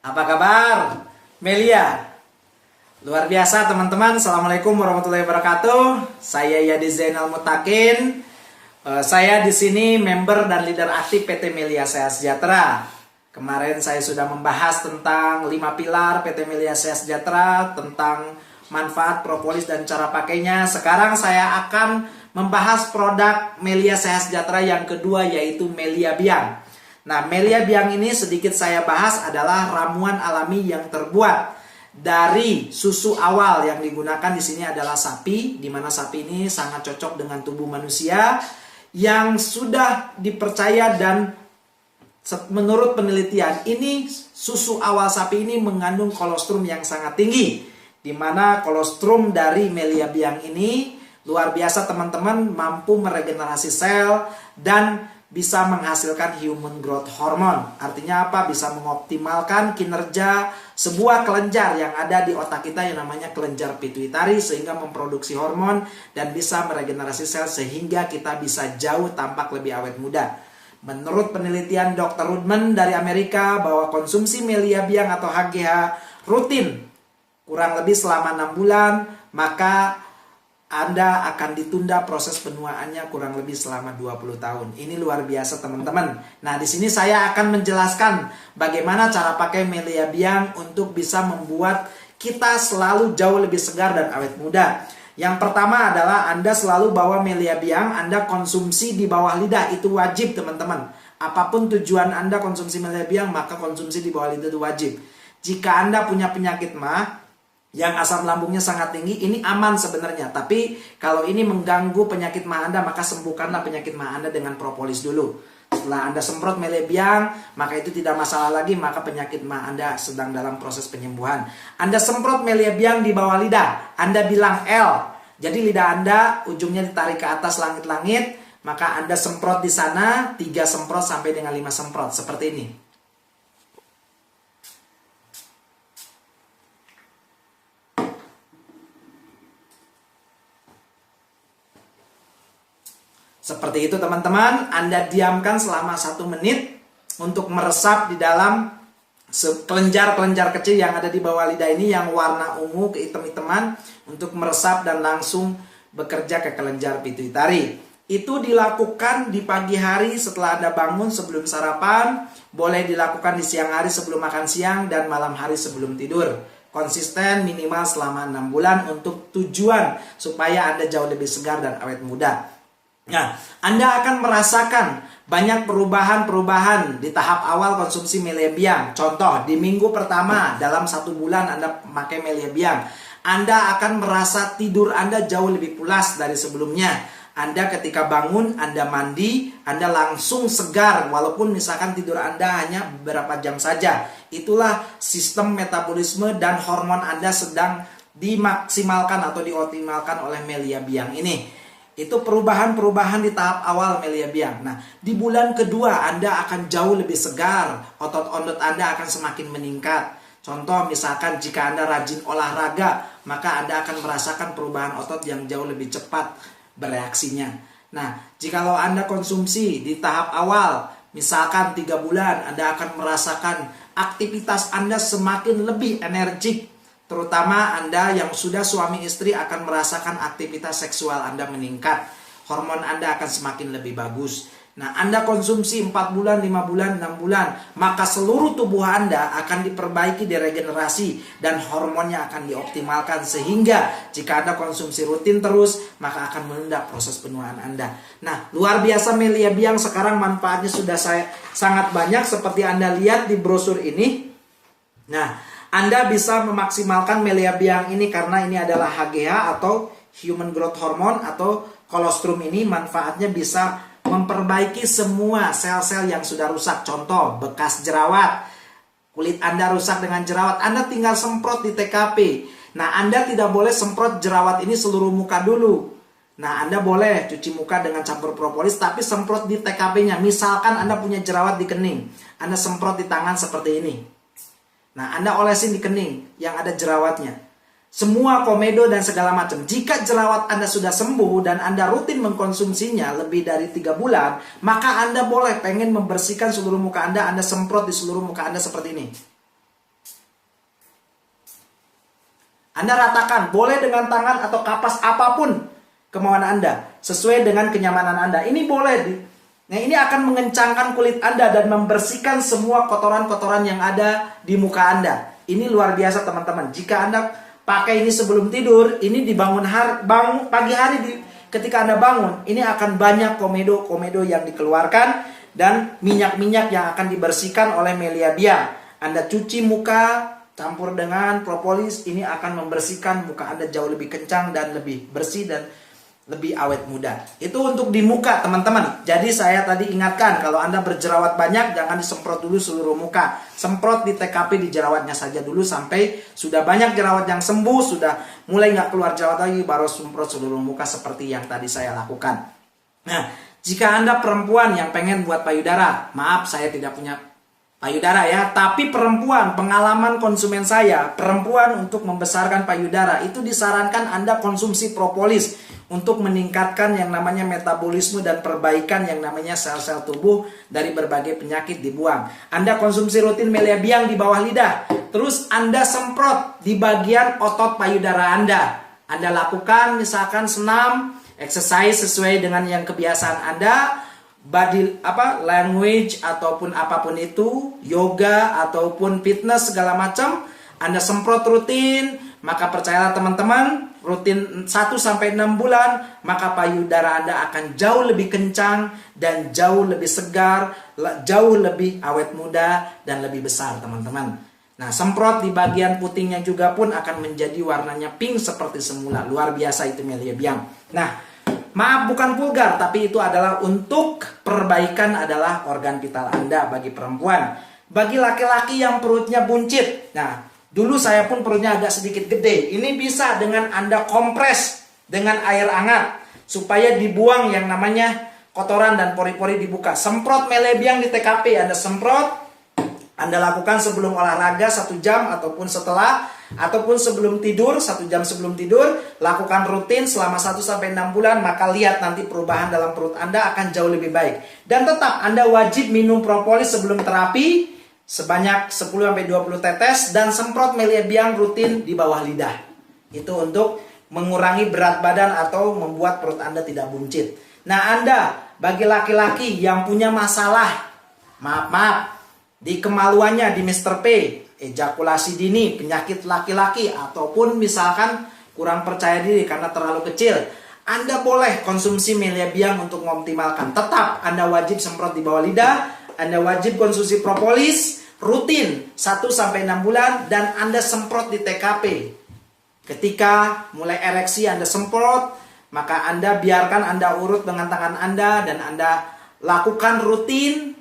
Apa kabar, Melia? Luar biasa teman-teman. Assalamualaikum warahmatullahi wabarakatuh. Saya Yadi Zainal Mutakin. Saya di sini member dan leader aktif PT Melia Sehat Sejahtera. Kemarin saya sudah membahas tentang 5 pilar PT Melia Sehat Sejahtera, tentang manfaat propolis dan cara pakainya. Sekarang saya akan membahas produk Melia Sehat Sejahtera yang kedua, yaitu Melia Biang. Nah, Melia Biang ini sedikit saya bahas adalah ramuan alami yang terbuat dari susu awal. Yang digunakan di sini adalah sapi, di mana sapi ini sangat cocok dengan tubuh manusia, yang sudah dipercaya dan menurut penelitian ini susu awal sapi ini mengandung kolostrum yang sangat tinggi, di mana kolostrum dari Melia Biang ini luar biasa teman-teman, mampu meregenerasi sel dan bisa menghasilkan human growth hormone. Artinya apa? Bisa mengoptimalkan kinerja sebuah kelenjar yang ada di otak kita yang namanya kelenjar pituitari, sehingga memproduksi hormon dan bisa meregenerasi sel sehingga kita bisa jauh tampak lebih awet muda. Menurut penelitian Dr. Rudman dari Amerika bahwa konsumsi Melia Biang atau HGH rutin kurang lebih selama 6 bulan, maka Anda akan ditunda proses penuaannya kurang lebih selama 20 tahun. Ini luar biasa teman-teman. Nah, di sini saya akan menjelaskan bagaimana cara pakai Melia Biang untuk bisa membuat kita selalu jauh lebih segar dan awet muda. Yang pertama adalah Anda selalu bawa Melia Biang, Anda konsumsi di bawah lidah, itu wajib teman-teman. Apapun tujuan Anda konsumsi Melia Biang, maka konsumsi di bawah lidah itu wajib. Jika Anda punya penyakit MA yang asam lambungnya sangat tinggi, ini aman sebenarnya. Tapi kalau ini mengganggu penyakit MA Anda, maka sembuhkanlah penyakit MA Anda dengan propolis dulu. Setelah Anda semprot Melia Biang, maka itu tidak masalah lagi, maka penyakit MA Anda sedang dalam proses penyembuhan. Anda semprot Melia Biang di bawah lidah, Anda bilang L. Jadi lidah Anda ujungnya ditarik ke atas langit-langit, maka Anda semprot di sana 3 semprot sampai dengan 5 semprot seperti ini. Seperti itu teman-teman, Anda diamkan selama 1 menit untuk meresap di dalam kelenjar-kelenjar kecil yang ada di bawah lidah ini yang warna ungu kehitam-hitaman, untuk meresap dan langsung bekerja ke kelenjar pituitari. Itu dilakukan di pagi hari setelah Anda bangun sebelum sarapan, boleh dilakukan di siang hari sebelum makan siang, dan malam hari sebelum tidur. Konsisten minimal selama 6 bulan untuk tujuan supaya Anda jauh lebih segar dan awet muda. Nah, Anda akan merasakan banyak perubahan-perubahan di tahap awal konsumsi Melia Biang. Contoh, di minggu pertama dalam 1 bulan Anda memakai Melia Biang, Anda akan merasa tidur Anda jauh lebih pulas dari sebelumnya. Anda ketika bangun, Anda mandi, Anda langsung segar, walaupun misalkan tidur Anda hanya beberapa jam saja. Itulah sistem metabolisme dan hormon Anda sedang dimaksimalkan atau dioptimalkan oleh Melia Biang ini. Itu perubahan-perubahan di tahap awal Melia Biang. Nah, di bulan kedua Anda akan jauh lebih segar, otot-otot Anda akan semakin meningkat. Contoh misalkan jika Anda rajin olahraga, maka Anda akan merasakan perubahan otot yang jauh lebih cepat bereaksinya. Nah, jikalau Anda konsumsi di tahap awal, misalkan 3 bulan, Anda akan merasakan aktivitas Anda semakin lebih energik. Terutama Anda yang sudah suami istri akan merasakan aktivitas seksual Anda meningkat. Hormon Anda akan semakin lebih bagus. Nah, Anda konsumsi 4 bulan, 5 bulan, 6 bulan, maka seluruh tubuh Anda akan diperbaiki, diregenerasi, dan hormonnya akan dioptimalkan. Sehingga jika Anda konsumsi rutin terus, maka akan menunda proses penuaan Anda. Nah, luar biasa Melia Biang sekarang manfaatnya sudah sangat banyak seperti Anda lihat di brosur ini. Nah, Anda bisa memaksimalkan Melia Biang ini karena ini adalah HGH atau Human Growth Hormone atau kolostrum ini. Manfaatnya bisa memperbaiki semua sel-sel yang sudah rusak. Contoh, bekas jerawat. Kulit Anda rusak dengan jerawat, Anda tinggal semprot di TKP. Nah, Anda tidak boleh semprot jerawat ini seluruh muka dulu. Nah, Anda boleh cuci muka dengan campur propolis, tapi semprot di TKP-nya. Misalkan Anda punya jerawat di kening, Anda semprot di tangan seperti ini. Nah, Anda olesin di kening yang ada jerawatnya. Semua komedo dan segala macam. Jika jerawat Anda sudah sembuh dan Anda rutin mengkonsumsinya lebih dari 3 bulan, maka Anda boleh pengen membersihkan seluruh muka Anda semprot di seluruh muka Anda seperti ini. Anda ratakan, boleh dengan tangan atau kapas apapun kemauan Anda, sesuai dengan kenyamanan Anda. Ini boleh. Nah, ini akan mengencangkan kulit Anda dan membersihkan semua kotoran-kotoran yang ada di muka Anda. Ini luar biasa teman-teman. Jika Anda pakai ini sebelum tidur, ini dibangun pagi hari ketika Anda bangun, ini akan banyak komedo yang dikeluarkan dan minyak-minyak yang akan dibersihkan oleh Melia Biang. Anda cuci muka campur dengan propolis, ini akan membersihkan muka Anda jauh lebih kencang dan lebih bersih dan lebih awet muda. Itu untuk di muka teman-teman. Jadi saya tadi ingatkan, kalau Anda berjerawat banyak, jangan disemprot dulu seluruh muka. Semprot di TKP di jerawatnya saja dulu sampai sudah banyak jerawat yang sembuh, sudah mulai nggak keluar jerawat lagi, baru semprot seluruh muka seperti yang tadi saya lakukan. Nah, jika Anda perempuan yang pengen buat payudara, maaf saya tidak punya payudara ya, tapi perempuan, pengalaman konsumen saya, perempuan untuk membesarkan payudara, itu disarankan Anda konsumsi propolis untuk meningkatkan yang namanya metabolisme dan perbaikan yang namanya sel-sel tubuh dari berbagai penyakit dibuang. Anda konsumsi rutin Melia Biang di bawah lidah, terus Anda semprot di bagian otot payudara Anda. Anda lakukan misalkan senam, exercise sesuai dengan yang kebiasaan Anda, body language ataupun apapun itu, yoga ataupun fitness segala macam, Anda semprot rutin, maka percayalah teman-teman, rutin 1-6 bulan, maka payudara Anda akan jauh lebih kencang dan jauh lebih segar, jauh lebih awet muda dan lebih besar teman-teman. Nah, semprot di bagian putingnya juga pun akan menjadi warnanya pink seperti semula. Luar biasa itu Melia Biang. Nah, maaf bukan vulgar, tapi itu adalah untuk perbaikan adalah organ vital Anda bagi perempuan. Bagi laki-laki yang perutnya buncit, nah dulu saya pun perutnya agak sedikit gede. Ini bisa dengan Anda kompres dengan air hangat supaya dibuang yang namanya kotoran dan pori-pori dibuka. Semprot Melia Biang di TKP, Anda semprot, Anda lakukan sebelum olahraga 1 jam ataupun setelah, ataupun sebelum tidur 1 jam sebelum tidur, lakukan rutin selama 1-6 bulan, maka lihat nanti perubahan dalam perut Anda akan jauh lebih baik. Dan tetap Anda wajib minum propolis sebelum terapi sebanyak 10-20 tetes dan semprot Melia Biang rutin di bawah lidah. Itu untuk mengurangi berat badan atau membuat perut Anda tidak buncit. Nah, Anda bagi laki-laki yang punya masalah, maaf, di kemaluannya, di Mr. P, ejakulasi dini, penyakit laki-laki, ataupun misalkan kurang percaya diri karena terlalu kecil, Anda boleh konsumsi Melia Biang untuk mengoptimalkan. Tetap Anda wajib semprot di bawah lidah, Anda wajib konsumsi propolis rutin 1-6 bulan, dan Anda semprot di TKP. Ketika mulai ereksi Anda semprot, maka Anda biarkan Anda urut dengan tangan Anda dan Anda lakukan rutin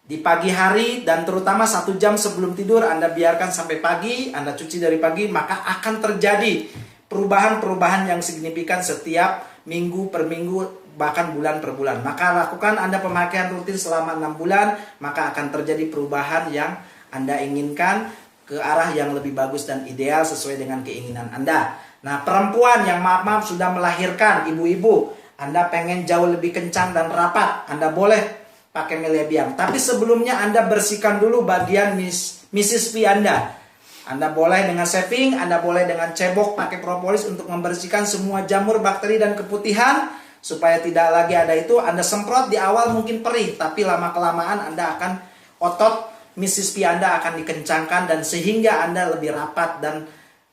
di pagi hari, dan terutama 1 jam sebelum tidur Anda biarkan sampai pagi, Anda cuci dari pagi, maka akan terjadi perubahan-perubahan yang signifikan setiap minggu per minggu, bahkan bulan per bulan. Maka lakukan Anda pemakaian rutin selama 6 bulan, maka akan terjadi perubahan yang Anda inginkan ke arah yang lebih bagus dan ideal sesuai dengan keinginan Anda. Nah, perempuan yang maaf sudah melahirkan, ibu-ibu, Anda pengen jauh lebih kencang dan rapat, Anda boleh pakai Melia Biang. Tapi sebelumnya Anda bersihkan dulu bagian Mrs. P Anda. Anda boleh dengan shaving, Anda boleh dengan cebok pakai propolis untuk membersihkan semua jamur, bakteri dan keputihan supaya tidak lagi ada itu. Anda semprot di awal mungkin perih, tapi lama-kelamaan Anda akan otot Mrs. P Anda akan dikencangkan, dan sehingga Anda lebih rapat dan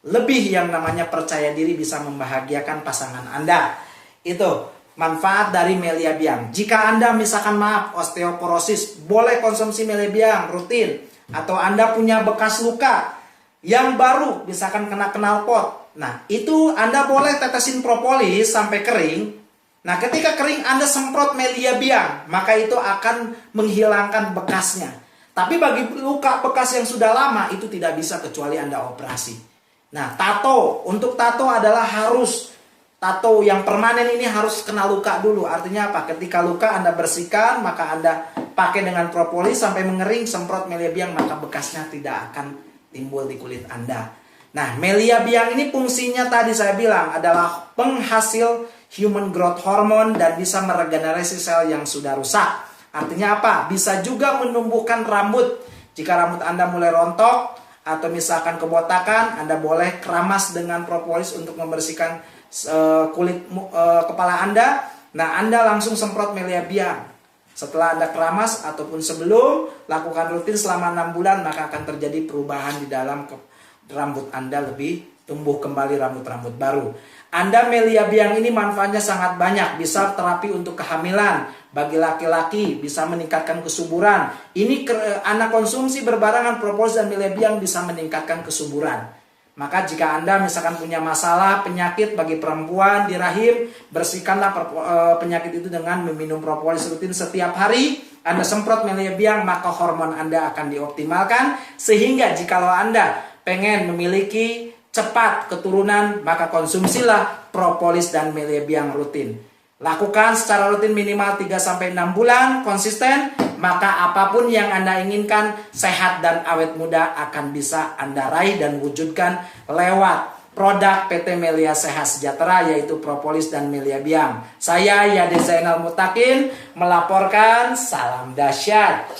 lebih yang namanya percaya diri bisa membahagiakan pasangan Anda. Itu manfaat dari Melia Biang. Jika Anda misalkan maaf osteoporosis, boleh konsumsi Melia Biang rutin. Atau Anda punya bekas luka yang baru, misalkan kena knalpot, nah itu Anda boleh tetesin propolis sampai kering. Nah, ketika kering Anda semprot Melia Biang, maka itu akan menghilangkan bekasnya. Tapi bagi luka bekas yang sudah lama, itu tidak bisa kecuali Anda operasi. Nah, tato, untuk tato adalah harus, tato yang permanen ini harus kena luka dulu. Artinya apa? Ketika luka Anda bersihkan, maka Anda pakai dengan propolis sampai mengering, semprot Melia Biang, maka bekasnya tidak akan timbul di kulit Anda. Nah, Melia Biang ini fungsinya tadi saya bilang adalah penghasil human growth hormone dan bisa meregenerasi sel yang sudah rusak. Artinya apa? Bisa juga menumbuhkan rambut. Jika rambut Anda mulai rontok, atau misalkan kebotakan, Anda boleh keramas dengan propolis untuk membersihkan kulit kepala Anda. Nah, Anda langsung semprot Melia Biang. Setelah Anda keramas ataupun sebelum, lakukan rutin selama 6 bulan, maka akan terjadi perubahan di dalam rambut Anda, lebih tumbuh kembali rambut-rambut baru. Anda Melia Biang ini manfaatnya sangat banyak, bisa terapi untuk kehamilan, bagi laki-laki bisa meningkatkan kesuburan. Ini Anda konsumsi berbarengan propolis dan Melia Biang bisa meningkatkan kesuburan. Maka jika Anda misalkan punya masalah penyakit bagi perempuan di rahim, bersihkanlah penyakit itu dengan meminum propolis rutin setiap hari. Anda semprot Melia Biang, maka hormon Anda akan dioptimalkan. Sehingga jikalau Anda pengen memiliki cepat keturunan, maka konsumsilah propolis dan Melia Biang rutin. Lakukan secara rutin minimal 3-6 bulan konsisten, maka apapun yang Anda inginkan, sehat dan awet muda akan bisa Anda raih dan wujudkan lewat produk PT Melia Sehat Sejahtera, yaitu propolis dan Melia Biang. Saya Yade Zainal Mutakin melaporkan, salam dahsyat.